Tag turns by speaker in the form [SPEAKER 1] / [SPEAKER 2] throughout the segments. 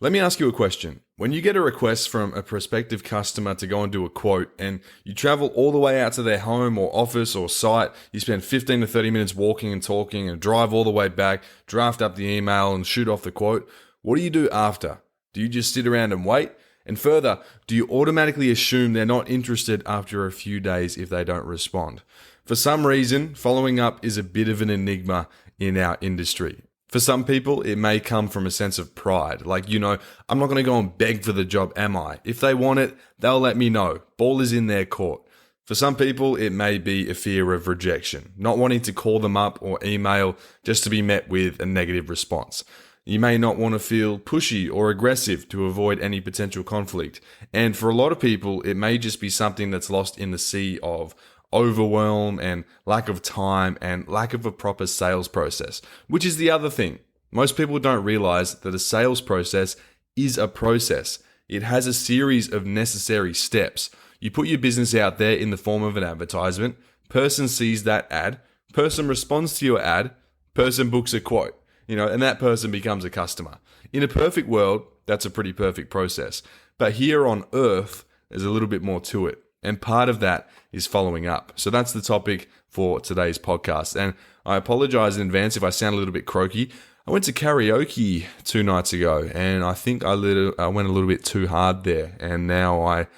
[SPEAKER 1] Let me ask you a question. When you get a request from a prospective customer to go and do a quote and you travel all the way out to their home or office or site, you spend 15 to 30 minutes walking and talking and drive all the way back, draft up the email and shoot off the quote, what do you do after? Do you just sit around and wait? And further, do you automatically assume they're not interested after a few days if they don't respond? For some reason, following up is a bit of an enigma in our industry. For some people, it may come from a sense of pride. Like, I'm not going to go and beg for the job, am I? If they want it, they'll let me know. Ball is in their court. For some people, it may be a fear of rejection, not wanting to call them up or email just to be met with a negative response. You may not want to feel pushy or aggressive to avoid any potential conflict. And for a lot of people, it may just be something that's lost in the sea of overwhelm and lack of time and lack of a proper sales process, which is the other thing. Most people don't realize that a sales process is a process. It has a series of necessary steps. You put your business out there in the form of an advertisement, person sees that ad, person responds to your ad, person books a quote, and that person becomes a customer. In a perfect world, that's a pretty perfect process. But here on earth, there's a little bit more to it. And part of that is following up. So that's the topic for today's podcast. And I apologize in advance if I sound a little bit croaky. I went to karaoke 2 nights ago, and I think I went a little bit too hard there. And now I've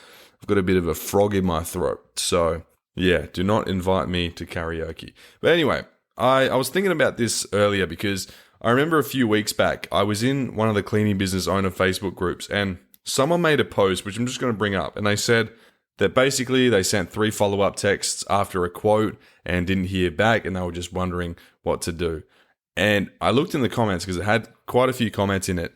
[SPEAKER 1] got a bit of a frog in my throat. So yeah, do not invite me to karaoke. But anyway, I was thinking about this earlier because I remember a few weeks back, I was in one of the cleaning business owner Facebook groups, and someone made a post, which I'm just going to bring up. And they said that basically they sent 3 follow-up texts after a quote and didn't hear back, and they were just wondering what to do. And I looked in the comments because it had quite a few comments in it.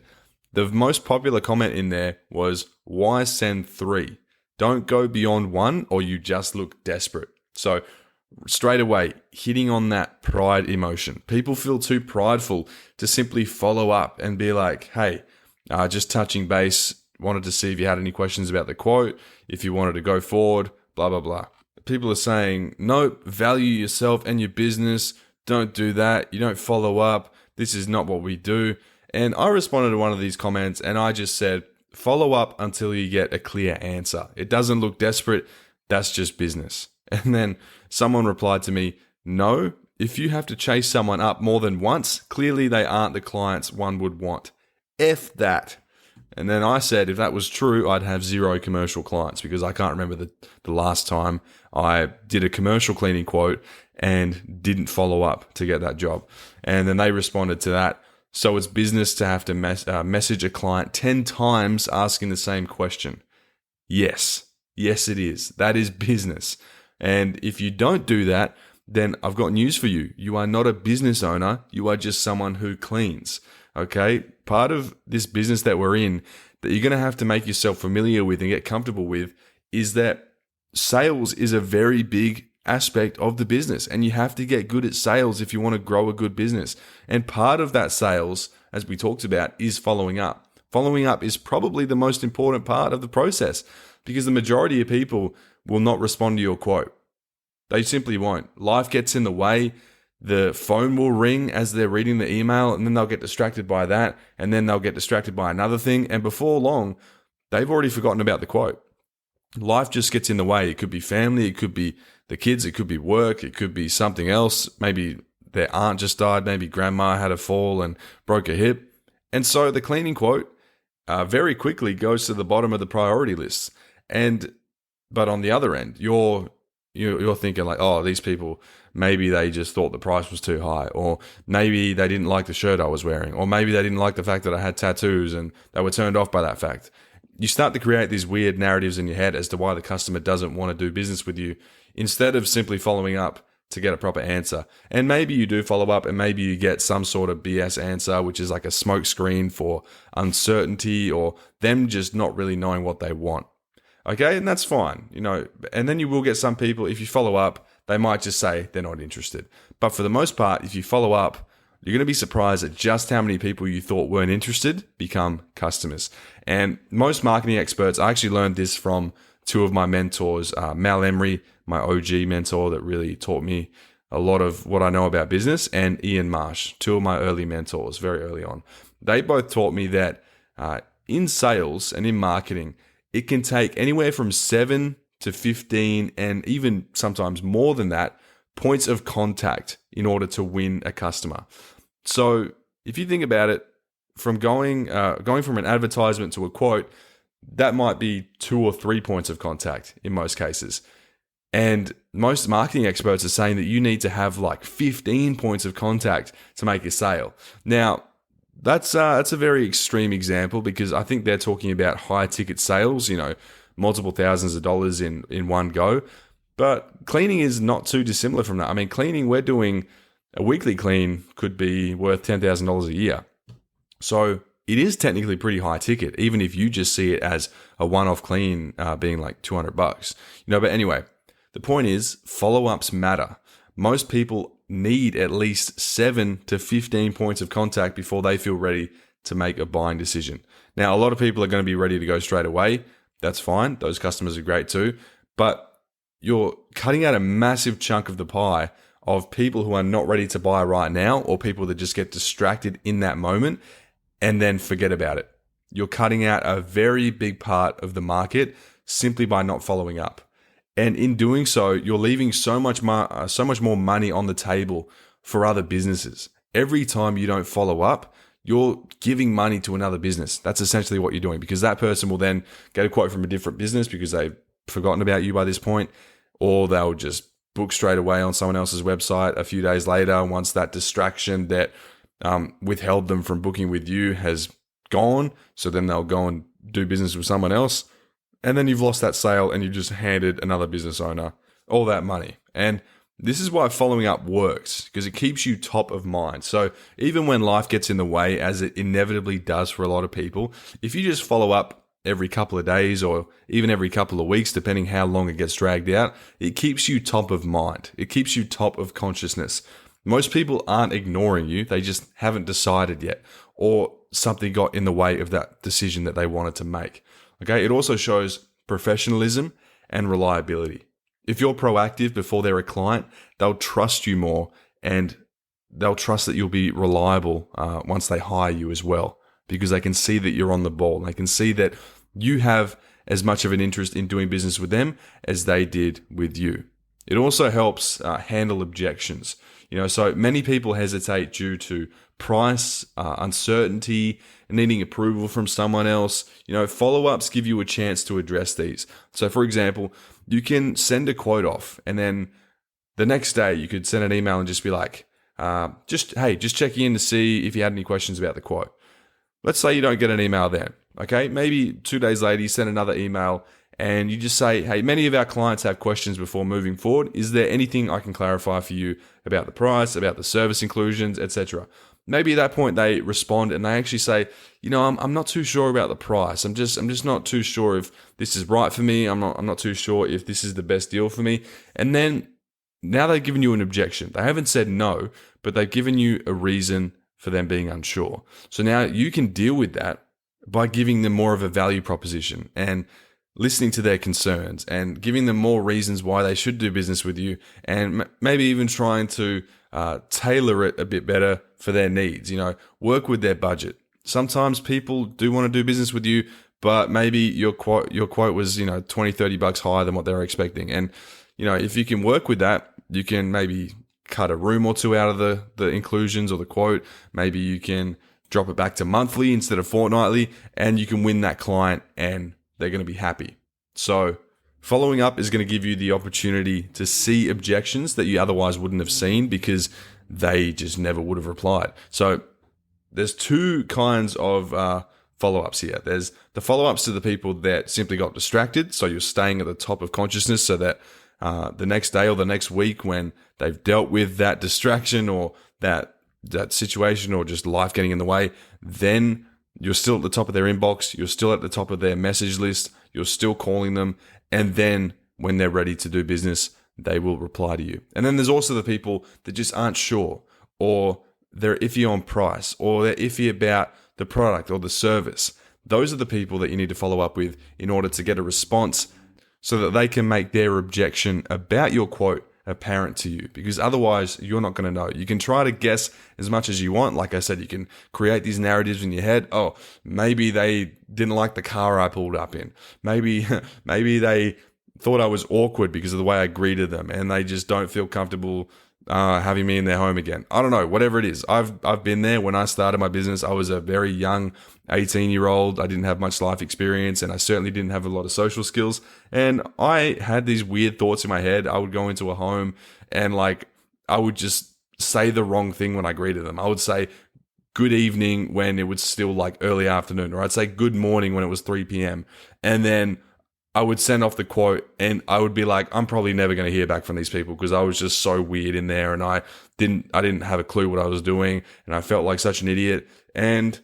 [SPEAKER 1] The most popular comment in there was, why send 3? Don't go beyond 1 or you just look desperate. So straight away, hitting on that pride emotion. People feel too prideful to simply follow up and be like, hey, just touching base, wanted to see if you had any questions about the quote, if you wanted to go forward, blah, blah, blah. People are saying, nope, value yourself and your business. Don't do that. You don't follow up. This is not what we do. And I responded to one of these comments and I just said, follow up until you get a clear answer. It doesn't look desperate. That's just business. And then someone replied to me, no, if you have to chase someone up more than once, clearly they aren't the clients one would want. F that. And then I said, if that was true, I'd have 0 commercial clients because I can't remember the last time I did a commercial cleaning quote and didn't follow up to get that job. And then they responded to that. So it's business to have to message a client 10 times asking the same question. Yes, it is. That is business. And if you don't do that, then I've got news for you. You are not a business owner. You are just someone who cleans. Okay, part of this business that we're in that you're going to have to make yourself familiar with and get comfortable with is that sales is a very big aspect of the business, and you have to get good at sales if you want to grow a good business. And part of that sales, as we talked about, is following up. Following up is probably the most important part of the process because the majority of people will not respond to your quote. They simply won't. Life gets in the way. The phone will ring as they're reading the email, and then they'll get distracted by that, and then they'll get distracted by another thing, and before long, they've already forgotten about the quote. Life just gets in the way. It could be family, it could be the kids, it could be work, it could be something else. Maybe their aunt just died, maybe grandma had a fall and broke a hip. And so the cleaning quote very quickly goes to the bottom of the priority list. But on the other end, you're thinking like, oh, these people, maybe they just thought the price was too high, or maybe they didn't like the shirt I was wearing, or maybe they didn't like the fact that I had tattoos and they were turned off by that fact. You start to create these weird narratives in your head as to why the customer doesn't want to do business with you instead of simply following up to get a proper answer. And maybe you do follow up and maybe you get some sort of BS answer, which is like a smoke screen for uncertainty or them just not really knowing what they want. Okay, and that's fine, and then you will get some people, if you follow up, they might just say they're not interested. But for the most part, if you follow up, you're going to be surprised at just how many people you thought weren't interested become customers. And most marketing experts, I actually learned this from 2 of my mentors, Mal Emery, my OG mentor that really taught me a lot of what I know about business, and Ian Marsh, 2 of my early mentors very early on. They both taught me that in sales and in marketing, it can take anywhere from 7 to 15 and even sometimes more than that points of contact in order to win a customer. So if you think about it, from going from an advertisement to a quote, that might be 2 or 3 points of contact in most cases. And most marketing experts are saying that you need to have like 15 points of contact to make a sale. Now, that's a very extreme example because I think they're talking about high ticket sales, multiple thousands of dollars in one go. But cleaning is not too dissimilar from that. I mean, cleaning, we're doing a weekly clean could be worth $10,000 a year. So it is technically pretty high ticket, even if you just see it as a one-off clean being like $200. But anyway, the point is follow-ups matter. Most people need at least 7 to 15 points of contact before they feel ready to make a buying decision. Now, a lot of people are going to be ready to go straight away. That's fine. Those customers are great too. But you're cutting out a massive chunk of the pie of people who are not ready to buy right now, or people that just get distracted in that moment and then forget about it. You're cutting out a very big part of the market simply by not following up. And in doing so, you're leaving so much more money on the table for other businesses. Every time you don't follow up, you're giving money to another business. That's essentially what you're doing, because that person will then get a quote from a different business because they've forgotten about you by this point, or they'll just book straight away on someone else's website a few days later once that distraction that withheld them from booking with you has gone. So then they'll go and do business with someone else. And then you've lost that sale and you just handed another business owner all that money. And this is why following up works, because it keeps you top of mind. So even when life gets in the way, as it inevitably does for a lot of people, if you just follow up every couple of days or even every couple of weeks, depending how long it gets dragged out, it keeps you top of mind. It keeps you top of consciousness. Most people aren't ignoring you. They just haven't decided yet, or something got in the way of that decision that they wanted to make. Okay. It also shows professionalism and reliability. If you're proactive before they're a client, they'll trust you more, and they'll trust that you'll be reliable once they hire you as well, because they can see that you're on the ball. They can see that you have as much of an interest in doing business with them as they did with you. It also helps handle objections. So many people hesitate due to price, uncertainty, needing approval from someone else. Follow-ups give you a chance to address these. So for example, you can send a quote off, and then the next day you could send an email and just be like, just checking in to see if you had any questions about the quote. Let's say you don't get an email then. Okay, maybe 2 days later you send another email and you just say, hey, many of our clients have questions before moving forward. Is there anything I can clarify for you about the price, about the service inclusions, etc.? Maybe at that point they respond and they actually say, I'm not too sure about the price. I'm just not too sure if this is right for me. I'm not too sure if this is the best deal for me. And then now they've given you an objection. They haven't said no, but they've given you a reason for them being unsure. So now you can deal with that by giving them more of a value proposition and listening to their concerns and giving them more reasons why they should do business with you, and maybe even trying to tailor it a bit better for their needs. Work with their budget. Sometimes people do want to do business with you, but maybe your quote was, $20, $30 higher than what they were expecting. And, if you can work with that, you can maybe cut a room or two out of the inclusions or the quote. Maybe you can drop it back to monthly instead of fortnightly, and you can win that client and they're going to be happy. So following up is going to give you the opportunity to see objections that you otherwise wouldn't have seen because they just never would have replied. So there's two kinds of follow-ups here. There's the follow-ups to the people that simply got distracted. So you're staying at the top of consciousness so that the next day or the next week, when they've dealt with that distraction or that situation or just life getting in the way, then you're still at the top of their inbox. You're still at the top of their message list. You're still calling them. And then when they're ready to do business, they will reply to you. And then there's also the people that just aren't sure, or they're iffy on price, or they're iffy about the product or the service. Those are the people that you need to follow up with in order to get a response so that they can make their objection about your quote apparent to you, because otherwise you're not going to know. You can try to guess as much as you want. Like I said, you can create these narratives in your head. Oh, maybe they didn't like the car I pulled up in. Maybe they thought I was awkward because of the way I greeted them, and they just don't feel comfortable having me in their home again. I don't know, whatever it is. I've been there. When I started my business, I was a very young 18-year-old. I didn't have much life experience, and I certainly didn't have a lot of social skills. And I had these weird thoughts in my head. I would go into a home and I would just say the wrong thing when I greeted them. I would say good evening when it was still early afternoon, or I'd say good morning when it was 3 p.m. And then I would send off the quote, and I would be like, I'm probably never going to hear back from these people because I was just so weird in there, and I didn't have a clue what I was doing, and I felt like such an idiot. And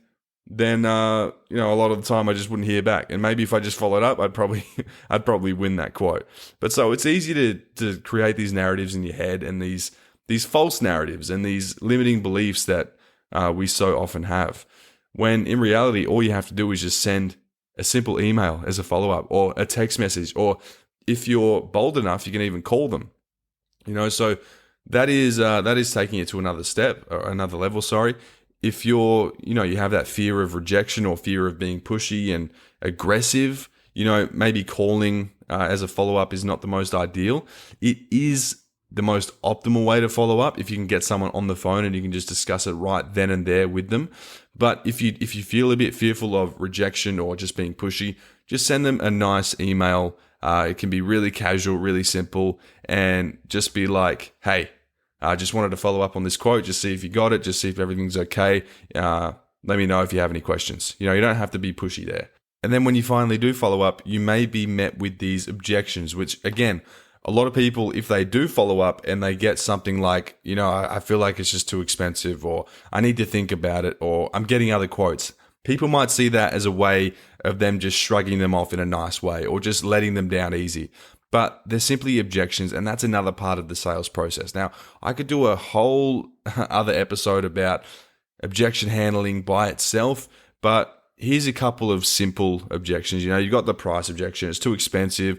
[SPEAKER 1] then a lot of the time I just wouldn't hear back. And maybe if I just followed up, I'd probably win that quote. But so it's easy to create these narratives in your head, and these false narratives and these limiting beliefs that we so often have, when in reality all you have to do is just send a simple email as a follow-up, or a text message, or if you're bold enough, you can even call them. So that is taking it to another step, or another level, sorry. If you have that fear of rejection or fear of being pushy and aggressive, maybe calling as a follow-up is not the most ideal. It is the most optimal way to follow up if you can get someone on the phone and you can just discuss it right then and there with them. But if you feel a bit fearful of rejection or just being pushy, just send them a nice email. It can be really casual, really simple, and just be like, hey, I just wanted to follow up on this quote, just see if you got it, just see if everything's okay. Let me know if you have any questions. You don't have to be pushy there. And then when you finally do follow up, you may be met with these objections, which again, a lot of people, if they do follow up and they get something like, I feel like it's just too expensive, or I need to think about it, or I'm getting other quotes, people might see that as a way of them just shrugging them off in a nice way, or just letting them down easy. But they're simply objections, and that's another part of the sales process. Now, I could do a whole other episode about objection handling by itself, but here's a couple of simple objections. You've got the price objection. It's too expensive.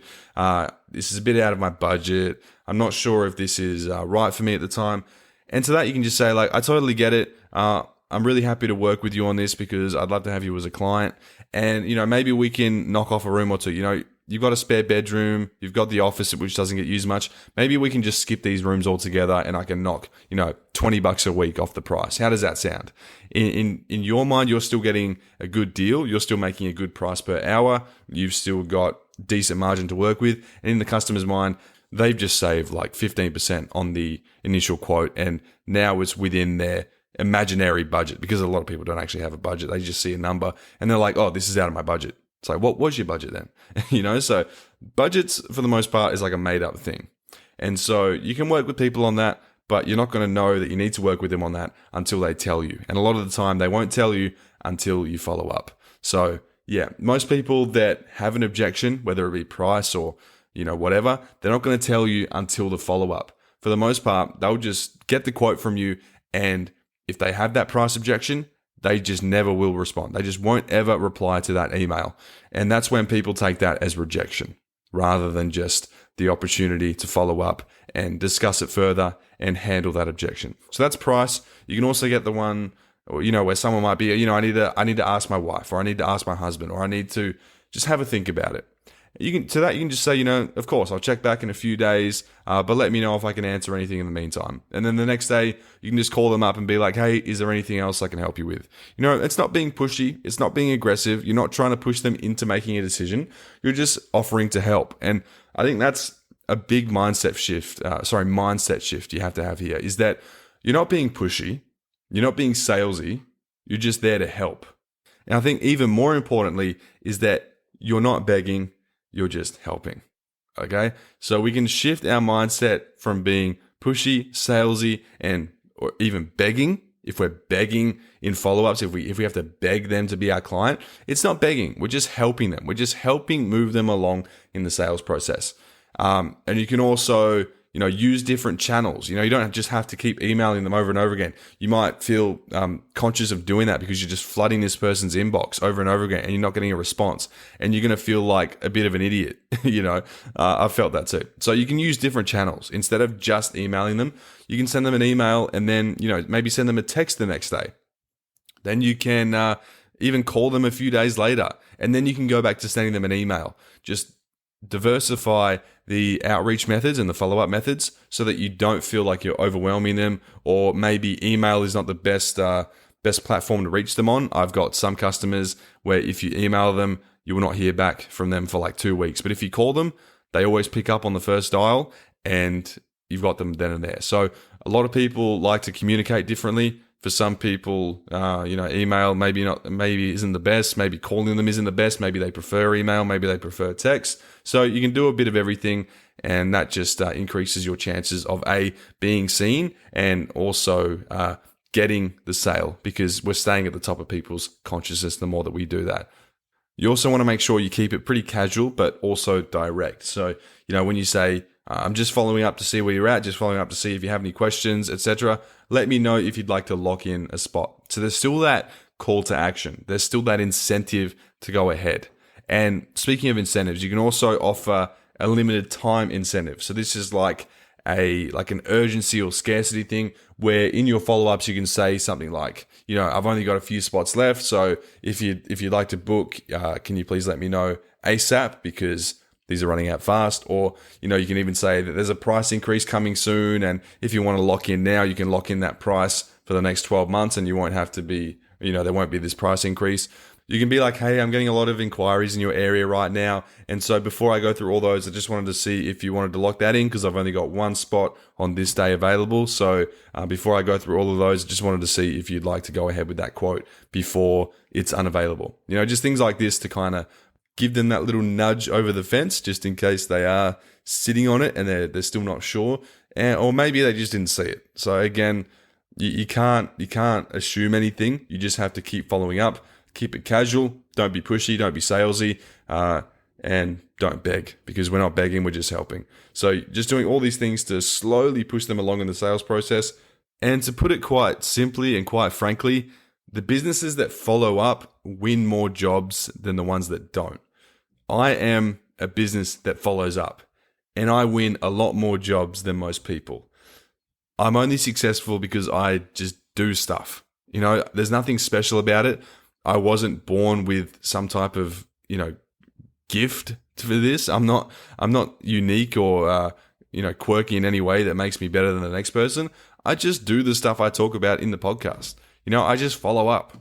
[SPEAKER 1] This is a bit out of my budget. I'm not sure if this is right for me at the time. And to that, you can just say, I totally get it. I'm really happy to work with you on this because I'd love to have you as a client. And, maybe we can knock off a room or two. You've got a spare bedroom. You've got the office, which doesn't get used much. Maybe we can just skip these rooms altogether and I can knock, $20 a week off the price. How does that sound? In your mind, you're still getting a good deal. You're still making a good price per hour. You've still got decent margin to work with. And in the customer's mind, they've just saved 15% on the initial quote. And now it's within their imaginary budget, because a lot of people don't actually have a budget. They just see a number and they're like, oh, this is out of my budget. It's like, what was your budget then? So budgets for the most part is like a made up thing. And so you can work with people on that, but you're not going to know that you need to work with them on that until they tell you. And a lot of the time they won't tell you until you follow up. So yeah, most people that have an objection, whether it be price or, whatever, they're not going to tell you until the follow up. For the most part, they'll just get the quote from you. And if they have that price objection, they just never will respond. They just won't ever reply to that email. And that's when people take that as rejection rather than just the opportunity to follow up and discuss it further and handle that objection. So that's price. You can also get the one, where someone might be, I need to ask my wife, or I need to ask my husband, or I need to just have a think about it. You can just say, of course, I'll check back in a few days, but let me know if I can answer anything in the meantime. And then the next day, you can just call them up and be like, hey, is there anything else I can help you with? It's not being pushy. It's not being aggressive. You're not trying to push them into making a decision. You're just offering to help. And I think that's a big mindset shift you have to have here, is that you're not being pushy. You're not being salesy. You're just there to help. And I think even more importantly is that you're not begging. You're just helping. Okay. So we can shift our mindset from being pushy, salesy, or even begging. If we're begging in follow-ups, if we have to beg them to be our client, it's not begging. We're just helping them. We're just helping move them along in the sales process. And you can also, use different channels. You don't just have to keep emailing them over and over again. You might feel conscious of doing that because you're just flooding this person's inbox over and over again and you're not getting a response. And you're going to feel like a bit of an idiot. I've felt that too. So you can use different channels. Instead of just emailing them, you can send them an email and then, maybe send them a text the next day. Then you can even call them a few days later. And then you can go back to sending them an email. Just diversify the outreach methods and the follow-up methods so that you don't feel like you're overwhelming them, or maybe email is not the best platform to reach them on. I've got some customers where if you email them, you will not hear back from them for like 2 weeks. But if you call them, they always pick up on the first dial and you've got them then and there. So a lot of people like to communicate differently. For some people, email maybe isn't the best. Maybe calling them isn't the best. Maybe they prefer email. Maybe they prefer text. So you can do a bit of everything, and that just increases your chances of being seen and also getting the sale, because we're staying at the top of people's consciousness the more that we do that. You also want to make sure you keep it pretty casual, but also direct. So, when you say, I'm just following up to see where you're at, just following up to see if you have any questions, etc. Let me know if you'd like to lock in a spot. So there's still that call to action. There's still that incentive to go ahead. And speaking of incentives, you can also offer a limited time incentive. So this is like an urgency or scarcity thing, where in your follow-ups you can say something like, I've only got a few spots left, so if you'd like to book, can you please let me know ASAP, because these are running out fast. Or, you can even say that there's a price increase coming soon, and if you want to lock in now, you can lock in that price for the next 12 months and you won't have to be, there won't be this price increase. You can be like, hey, I'm getting a lot of inquiries in your area right now, and so before I go through all those, I just wanted to see if you wanted to lock that in, because I've only got one spot on this day available. So before I go through all of those, I just wanted to see if you'd like to go ahead with that quote before it's unavailable. Just things like this to kind of give them that little nudge over the fence, just in case they are sitting on it and they're still not sure, or maybe they just didn't see it. So again, you can't assume anything. You just have to keep following up, keep it casual, don't be pushy, don't be salesy, and don't beg, because we're not begging, we're just helping. So just doing all these things to slowly push them along in the sales process. And to put it quite simply and quite frankly, the businesses that follow up win more jobs than the ones that don't. I am a business that follows up, and I win a lot more jobs than most people. I'm only successful because I just do stuff. There's nothing special about it. I wasn't born with some type of, gift for this. I'm not unique or, quirky in any way that makes me better than the next person. I just do the stuff I talk about in the podcast. I just follow up.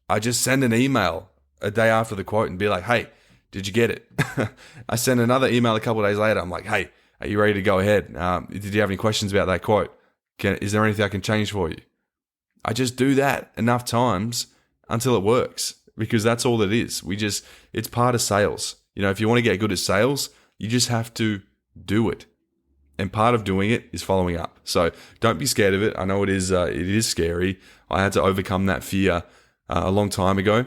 [SPEAKER 1] I just send an email a day after the quote and be like, hey, did you get it? I send another email a couple of days later. I'm like, hey, are you ready to go ahead? Did you have any questions about that quote? Is there anything I can change for you? I just do that enough times until it works, because that's all it is. It's part of sales. If you want to get good at sales, you just have to do it. And part of doing it is following up. So don't be scared of it. I know it is scary. I had to overcome that fear a long time ago.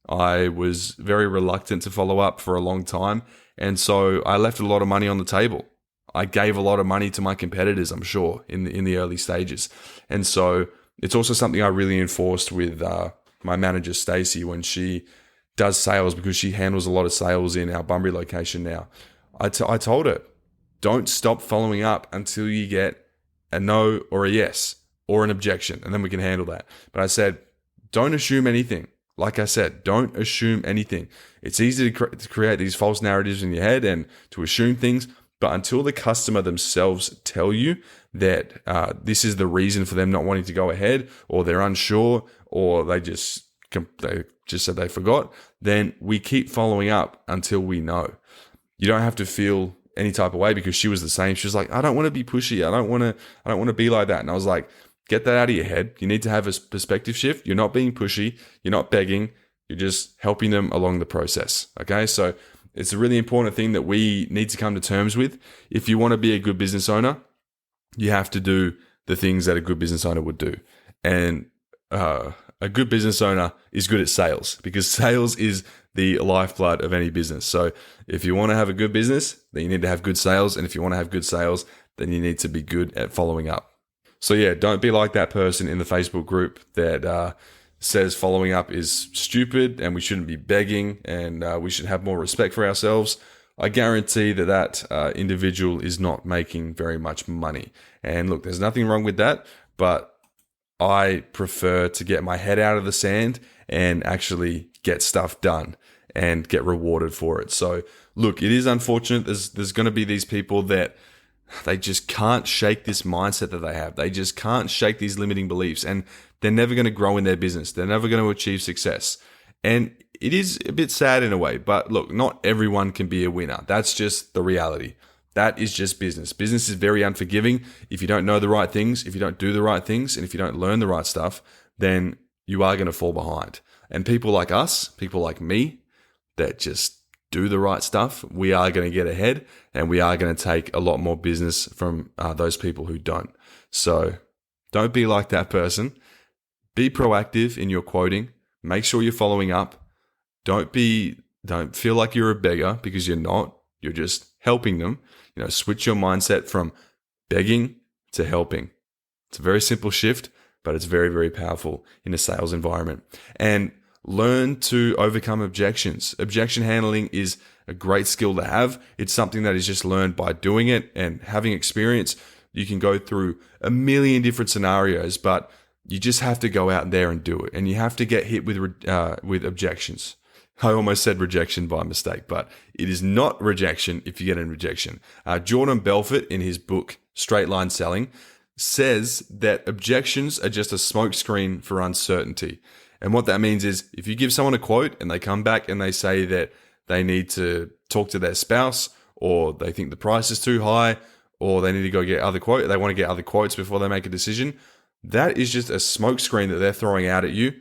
[SPEAKER 1] I was very reluctant to follow up for a long time. And so I left a lot of money on the table. I gave a lot of money to my competitors, I'm sure, in the early stages. And so it's also something I really enforced with my manager, Stacey, when she does sales, because she handles a lot of sales in our Bunbury location now. I told her, don't stop following up until you get a no or a yes or an objection, and then we can handle that. But I said, don't assume anything. Like I said, don't assume anything. It's easy to create these false narratives in your head and to assume things, but until the customer themselves tell you that this is the reason for them not wanting to go ahead, or they're unsure, or they just said they forgot, then we keep following up until we know. You don't have to feel any type of way, because she was the same. She was like, I don't want to be pushy. I don't want to be like that. And I was like, get that out of your head. You need to have a perspective shift. You're not being pushy. You're not begging. You're just helping them along the process. Okay. So it's a really important thing that we need to come to terms with. If you want to be a good business owner, you have to do the things that a good business owner would do. And a good business owner is good at sales, because sales is the lifeblood of any business. So if you want to have a good business, then you need to have good sales. And if you want to have good sales, then you need to be good at following up. So yeah, don't be like that person in the Facebook group that says following up is stupid and we shouldn't be begging and we should have more respect for ourselves. I guarantee that individual is not making very much money. And look, there's nothing wrong with that, but I prefer to get my head out of the sand and actually get stuff done and get rewarded for it. So look, it is unfortunate. There's going to be these people that they just can't shake this mindset that they have. They just can't shake these limiting beliefs, and they're never going to grow in their business. They're never going to achieve success. And it is a bit sad in a way, but look, not everyone can be a winner. That's just the reality. That is just business. Business is very unforgiving. If you don't know the right things, if you don't do the right things, and if you don't learn the right stuff, then you are going to fall behind. And people like us, people like me, that just do the right stuff, we are going to get ahead, and we are going to take a lot more business from those people who don't. So don't be like that person. Be proactive in your quoting. Make sure you're following up. Don't feel like you're a beggar, because you're not. You're just helping them. Switch your mindset from begging to helping. It's a very simple shift, but it's very, very powerful in a sales environment. And learn to overcome objections. Objection handling is a great skill to have. It's something that is just learned by doing it and having experience. You can go through a million different scenarios, but you just have to go out there and do it. And you have to get hit with objections. I almost said rejection by mistake, but it is not rejection if you get in rejection. Jordan Belfort, in his book, Straight Line Selling, says that objections are just a smokescreen for uncertainty. And what that means is if you give someone a quote and they come back and they say that they need to talk to their spouse, or they think the price is too high, or they need to go get other quote, they want to get other quotes before they make a decision, that is just a smokescreen that they're throwing out at you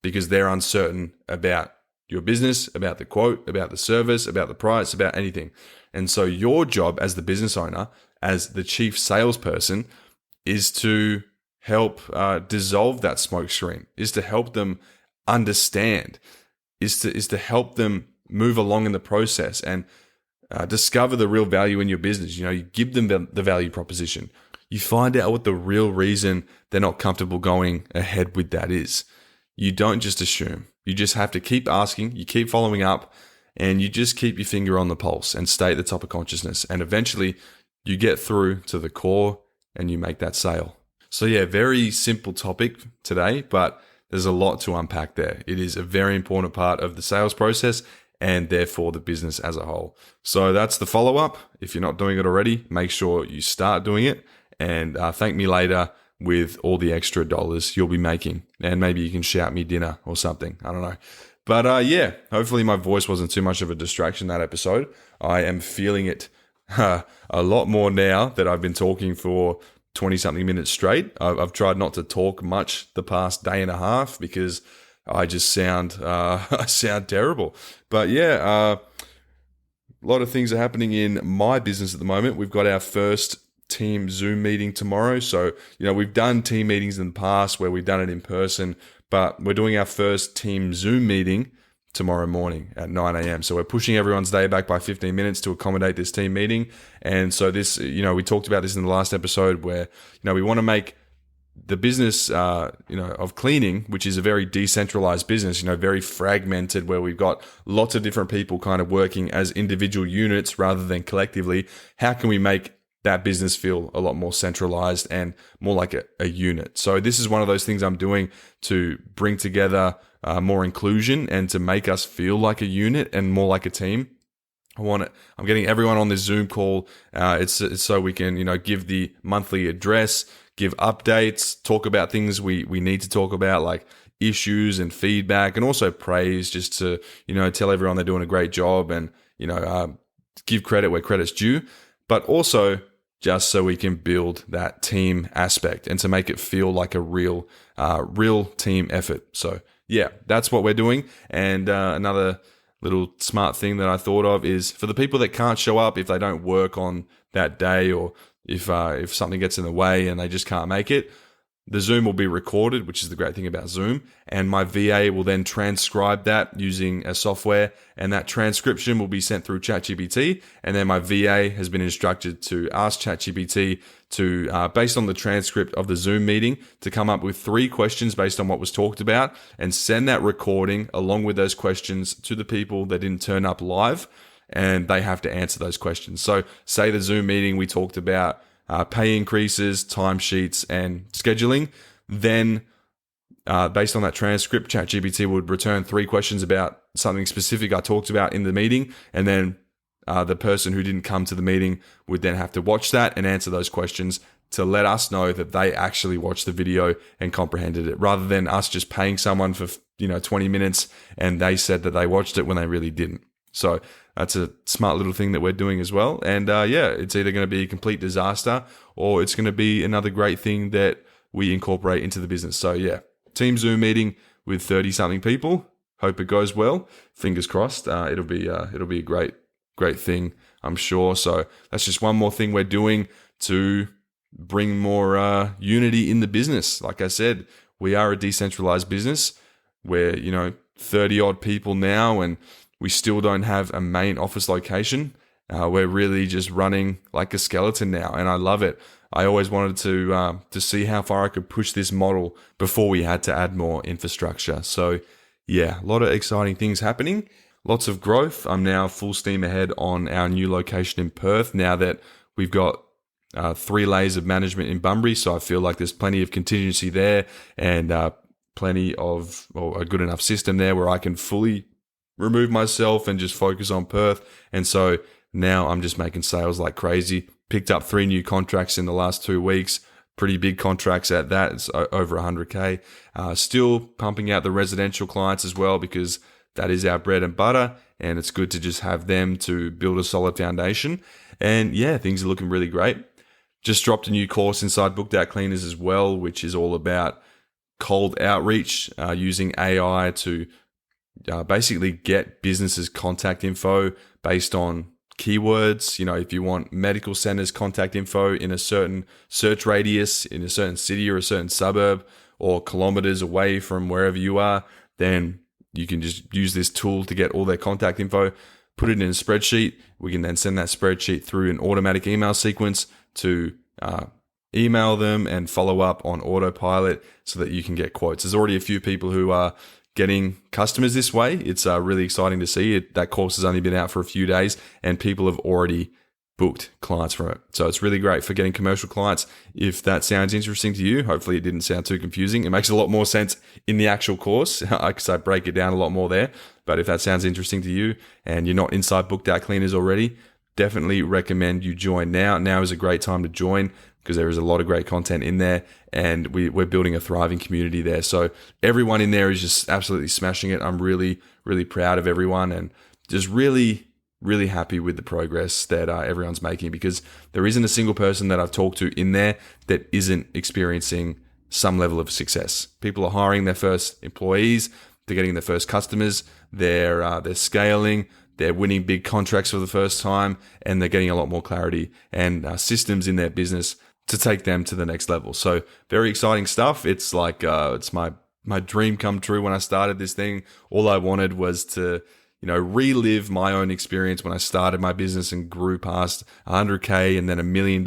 [SPEAKER 1] because they're uncertain about your business, about the quote, about the service, about the price, about anything. And so your job as the business owner, as the chief salesperson, is to help dissolve that smokescreen, is to help them understand, is to help them move along in the process and discover the real value in your business. You give them the value proposition. You find out what the real reason they're not comfortable going ahead with that is. You don't just assume. You just have to keep asking, you keep following up, and you just keep your finger on the pulse and stay at the top of consciousness. And eventually you get through to the core and you make that sale. So yeah, very simple topic today, but there's a lot to unpack there. It is a very important part of the sales process and therefore the business as a whole. So that's the follow-up. If you're not doing it already, make sure you start doing it, and thank me later with all the extra dollars you'll be making. And maybe you can shout me dinner or something. I don't know. But yeah, hopefully my voice wasn't too much of a distraction that episode. I am feeling it a lot more now that I've been talking for 20-something minutes straight. I've tried not to talk much the past day and a half because I just sound I sound terrible. But yeah, a lot of things are happening in my business at the moment. We've got our first team Zoom meeting tomorrow. So, we've done team meetings in the past where we've done it in person, but we're doing our first team Zoom meeting tomorrow morning at 9 a.m. So we're pushing everyone's day back by 15 minutes to accommodate this team meeting. And so this, we talked about this in the last episode where, we want to make the business, of cleaning, which is a very decentralized business, very fragmented, where we've got lots of different people kind of working as individual units rather than collectively. How can we make that business feel a lot more centralized and more like a unit? So this is one of those things I'm doing to bring together more inclusion and to make us feel like a unit and more like a team. I'm getting everyone on this Zoom call. It's so we can, give the monthly address, give updates, talk about things we need to talk about, like issues and feedback, and also praise, just to, tell everyone they're doing a great job and, give credit where credit's due, but also just so we can build that team aspect and to make it feel like a real team effort. So yeah, that's what we're doing. And another little smart thing that I thought of is for the people that can't show up, if they don't work on that day, or if something gets in the way and they just can't make it, The Zoom will be recorded, which is the great thing about Zoom, and my VA will then transcribe that using a software, and that transcription will be sent through ChatGPT, and then my VA has been instructed to ask ChatGPT to, based on the transcript of the Zoom meeting, to come up with 3 questions based on what was talked about, and send that recording along with those questions to the people that didn't turn up live, and they have to answer those questions. So say the Zoom meeting, we talked about pay increases, timesheets, and scheduling. Then, based on that transcript, ChatGPT would return 3 questions about something specific I talked about in the meeting, and then the person who didn't come to the meeting would then have to watch that and answer those questions to let us know that they actually watched the video and comprehended it, rather than us just paying someone for 20 minutes and they said that they watched it when they really didn't. So that's a smart little thing that we're doing as well. And it's either going to be a complete disaster or it's going to be another great thing that we incorporate into the business. So yeah, team Zoom meeting with 30 something people. Hope it goes well. Fingers crossed. It'll be a great thing, I'm sure. So that's just one more thing we're doing to bring more unity in the business. Like I said, we are a decentralized business. We're 30 odd people now, and we still don't have a main office location. We're really just running like a skeleton now, and I love it. I always wanted to see how far I could push this model before we had to add more infrastructure. So yeah, a lot of exciting things happening, lots of growth. I'm now full steam ahead on our new location in Perth now that we've got 3 layers of management in Bunbury. So I feel like there's plenty of contingency there, and plenty of, or a good enough system there where I can fully remove myself and just focus on Perth. And so now I'm just making sales like crazy. Picked up 3 new contracts in the last 2 weeks. Pretty big contracts at that. It's over 100K. Still pumping out the residential clients as well, because that is our bread and butter. And it's good to just have them to build a solid foundation. And yeah, things are looking really great. Just dropped a new course inside Booked Out Cleaners as well, which is all about cold outreach, using AI to basically get businesses' contact info based on keywords. If you want medical centers contact info in a certain search radius in a certain city or a certain suburb or kilometers away from wherever you are, then you can just use this tool to get all their contact info, put it in a spreadsheet. We can then send that spreadsheet through an automatic email sequence to email them and follow up on autopilot so that you can get quotes. There's already a few people who are getting customers this way. It's really exciting to see it. That course has only been out for a few days and people have already booked clients from it. So it's really great for getting commercial clients. If that sounds interesting to you, hopefully it didn't sound too confusing. It makes a lot more sense in the actual course because I break it down a lot more there. But if that sounds interesting to you and you're not inside Booked Out Cleaners already, definitely recommend you join now. Now is a great time to join because there is a lot of great content in there, and we're building a thriving community there. So everyone in there is just absolutely smashing it. I'm really, really proud of everyone and just really, really happy with the progress that everyone's making, because there isn't a single person that I've talked to in there that isn't experiencing some level of success. People are hiring their first employees, they're getting their first customers, they're scaling, they're winning big contracts for the first time, and they're getting a lot more clarity and systems in their business to take them to the next level. So very exciting stuff. It's like it's my dream come true when I started this thing. All I wanted was to relive my own experience when I started my business and grew past 100K and then $1 million.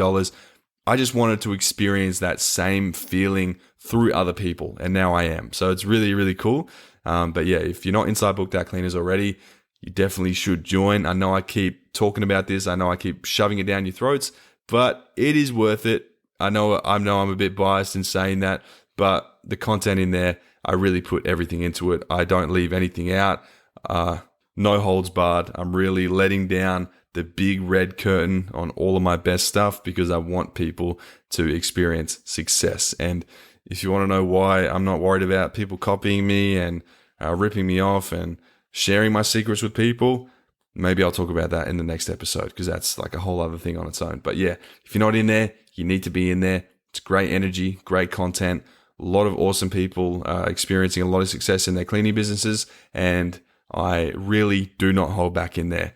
[SPEAKER 1] I just wanted to experience that same feeling through other people, and now I am. So it's really, really cool. But yeah, if you're not inside Booked Out Cleaners already, you definitely should join. I know I keep talking about this. I know I keep shoving it down your throats, but it is worth it. I know I'm a bit biased in saying that, but the content in there, I really put everything into it. I don't leave anything out. No holds barred. I'm really letting down the big red curtain on all of my best stuff because I want people to experience success. And if you want to know why I'm not worried about people copying me and ripping me off and sharing my secrets with people, maybe I'll talk about that in the next episode because that's like a whole other thing on its own. But yeah, if you're not in there, you need to be in there. It's great energy, great content, a lot of awesome people experiencing a lot of success in their cleaning businesses, and I really do not hold back in there.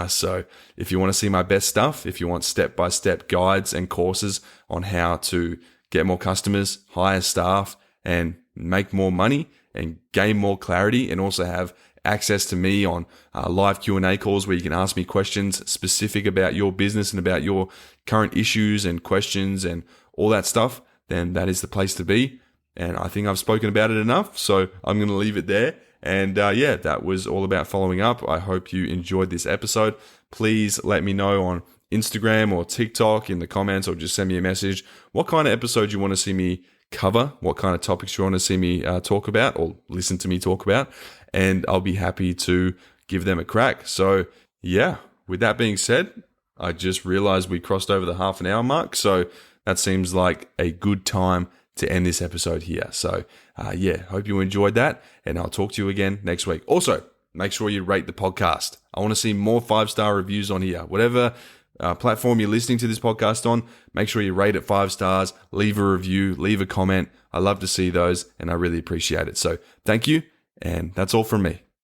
[SPEAKER 1] So if you want to see my best stuff, if you want step-by-step guides and courses on how to get more customers, hire staff, and make more money and gain more clarity, and also have access to me on live Q&A calls where you can ask me questions specific about your business and about your current issues and questions and all that stuff, then that is the place to be. And I think I've spoken about it enough, so I'm going to leave it there. And that was all about following up. I hope you enjoyed this episode. Please let me know on Instagram or TikTok in the comments, or just send me a message what kind of episode you want to see me cover, what kind of topics you want to see me talk about or listen to me talk about, and I'll be happy to give them a crack. So with that being said, I just realized we crossed over the half an hour mark, so that seems like a good time to end this episode here. So hope you enjoyed that, and I'll talk to you again next week. Also, make sure you rate the podcast. I want to see more 5-star reviews on here. Whatever platform you're listening to this podcast on, make sure you rate it 5 stars, leave a review, leave a comment. I love to see those, and I really appreciate it. So thank you, and that's all from me.